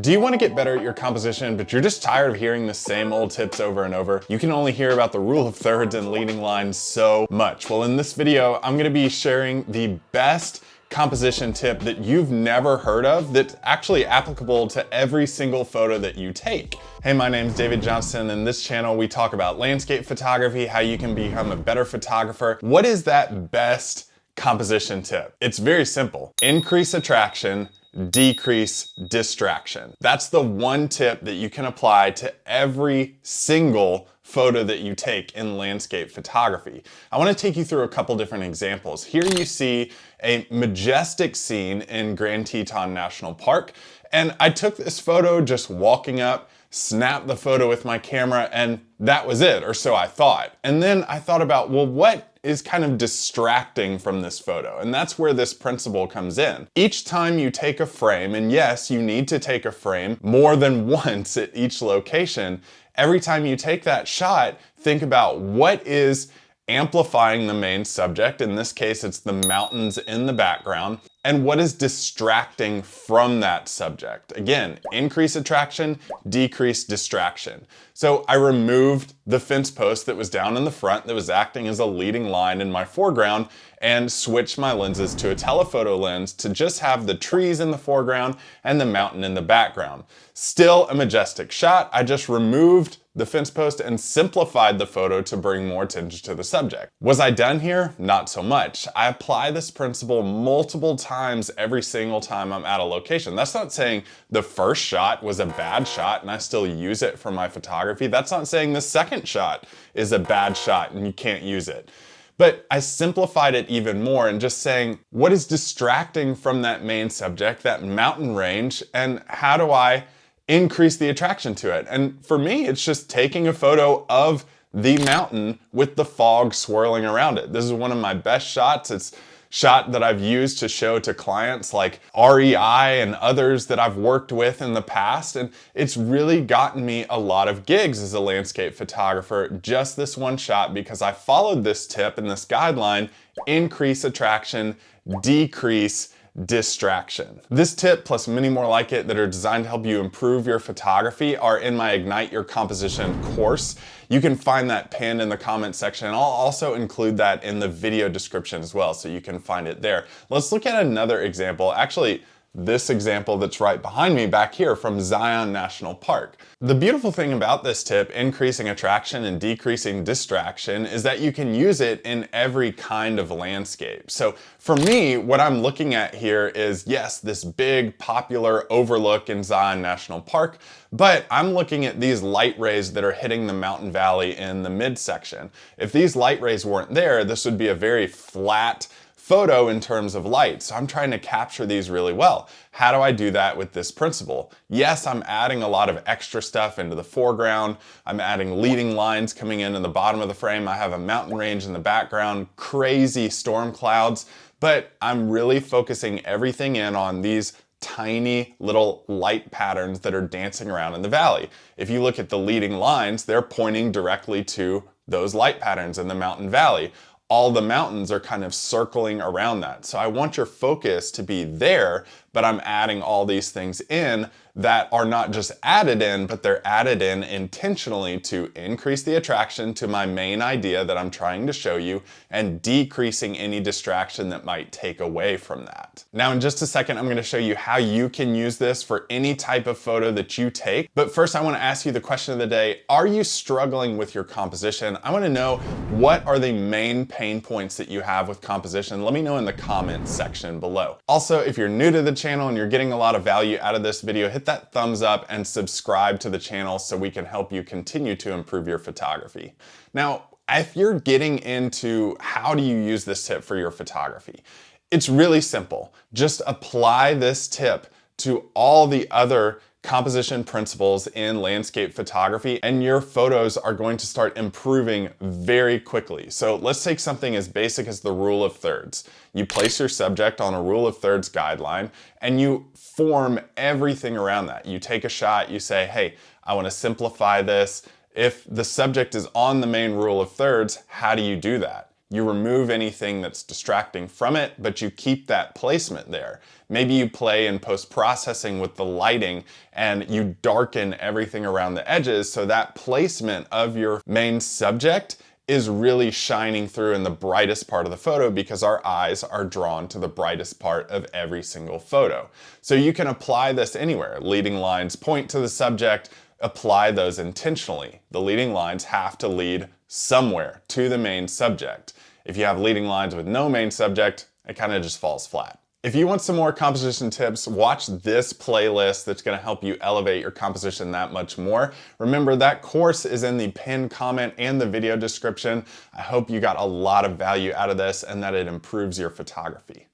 Do you want to get better at your composition, but you're just tired of hearing the same old tips over and over? You can only hear about the rule of thirds and leading lines so much. Well, in this video, I'm going to be sharing the best composition tip that you've never heard of that's actually applicable to every single photo that you take. Hey, my name's David Johnson, and in this channel we talk about landscape photography, how you can become a better photographer. What is that best composition tip? It's very simple. Increase attraction, decrease distraction. That's the one tip that you can apply to every single photo that you take in landscape photography. I want to take you through a couple different examples. Here you see a majestic scene in Grand Teton National Park, and I took this photo just walking up, snapped the photo with my camera, and that was it, or so I thought. And then I thought about, well, what is kind of distracting from this photo? And that's where this principle comes in. Each time you take a frame, and yes, you need to take a frame more than once at each location, every time you take that shot, think about what is amplifying the main subject. In this case, it's the mountains in the background. And what is distracting from that subject? Again, increase attraction, decrease distraction. So I removed the fence post that was down in the front that was acting as a leading line in my foreground and switched my lenses to a telephoto lens to just have the trees in the foreground and the mountain in the background. Still a majestic shot. I just removed the fence post and simplified the photo to bring more attention to the subject. Was I done here? Not so much. I apply this principle multiple times every single time I'm at a location. That's not saying the first shot was a bad shot and I still use it for my photography. That's not saying the second shot is a bad shot and you can't use it. But I simplified it even more and just saying, what is distracting from that main subject, that mountain range, and how do I increase the attraction to it? And for me, it's just taking a photo of the mountain with the fog swirling around it. This is one of my best shots. It's a shot that I've used to show to clients like REI and others that I've worked with in the past. And it's really gotten me a lot of gigs as a landscape photographer, just this one shot, because I followed this tip and this guideline: increase attraction, decrease distraction. This tip, plus many more like it that are designed to help you improve your photography, are in my Ignite Your Composition course. You can find that pinned in the comment section. I'll also include that in the video description as well, so you can find it there. Let's look at another example. Actually, this example that's right behind me back here from Zion National Park. The beautiful thing about this tip, increasing attraction and decreasing distraction, is that you can use it in every kind of landscape. So for me, what I'm looking at here is, yes, this big popular overlook in Zion National Park, but I'm looking at these light rays that are hitting the mountain valley in the midsection. If these light rays weren't there, this would be a very flat photo in terms of light. So I'm trying to capture these really well. How do I do that with this principle? Yes, I'm adding a lot of extra stuff into the foreground. I'm adding leading lines coming in the bottom of the frame. I have a mountain range in the background, crazy storm clouds, but I'm really focusing everything in on these tiny little light patterns that are dancing around in the valley. If you look at the leading lines, they're pointing directly to those light patterns in the mountain valley. All the mountains are kind of circling around that. So I want your focus to be there, but I'm adding all these things in that are not just added in, but they're added in intentionally to increase the attraction to my main idea that I'm trying to show you and decreasing any distraction that might take away from that. Now, in just a second, I'm going to show you how you can use this for any type of photo that you take. But first, I want to ask you the question of the day. Are you struggling with your composition? I want to know, what are the main pain points that you have with composition? Let me know in the comments section below. Also, if you're new to the channel and you're getting a lot of value out of this video, hit that thumbs up and subscribe to the channel so we can help you continue to improve your photography. Now, if you're getting into how do you use this tip for your photography, it's really simple. Just apply this tip to all the other composition principles in landscape photography, and your photos are going to start improving very quickly. So let's take something as basic as the rule of thirds. You place your subject on a rule of thirds guideline and you form everything around that. You take a shot, you say, hey, I want to simplify this. If the subject is on the main rule of thirds, how do you do that? You remove anything that's distracting from it, but you keep that placement there. Maybe you play in post-processing with the lighting and you darken everything around the edges so that placement of your main subject is really shining through in the brightest part of the photo because our eyes are drawn to the brightest part of every single photo. So you can apply this anywhere. Leading lines point to the subject, apply those intentionally. The leading lines have to lead somewhere to the main subject. If you have leading lines with no main subject, it kind of just falls flat. If you want some more composition tips, watch this playlist that's going to help you elevate your composition that much more. Remember, that course is in the pinned comment and the video description. I hope you got a lot of value out of this and that it improves your photography.